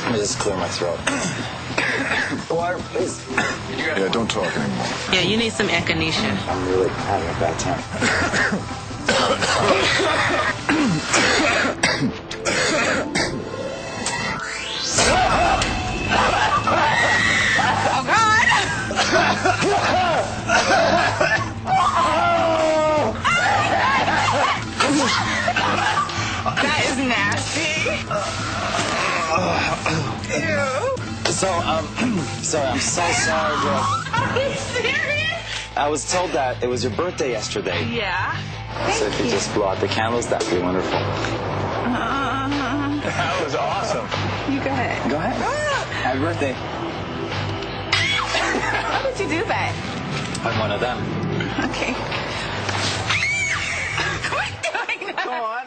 Let me just clear my throat. Water, please. Yeah, don't talk anymore. Yeah, you need some echinacea. I'm really having a bad time. Oh, God! That is nasty. Ew. So, I'm so sorry, bro. Are you serious? I was told that it was your birthday yesterday. Yeah. So if you just blow out the candles, that'd be wonderful. That was awesome. You go ahead. Go ahead. Happy birthday. How did you do that? I'm one of them. Okay. Quit doing that. Go on.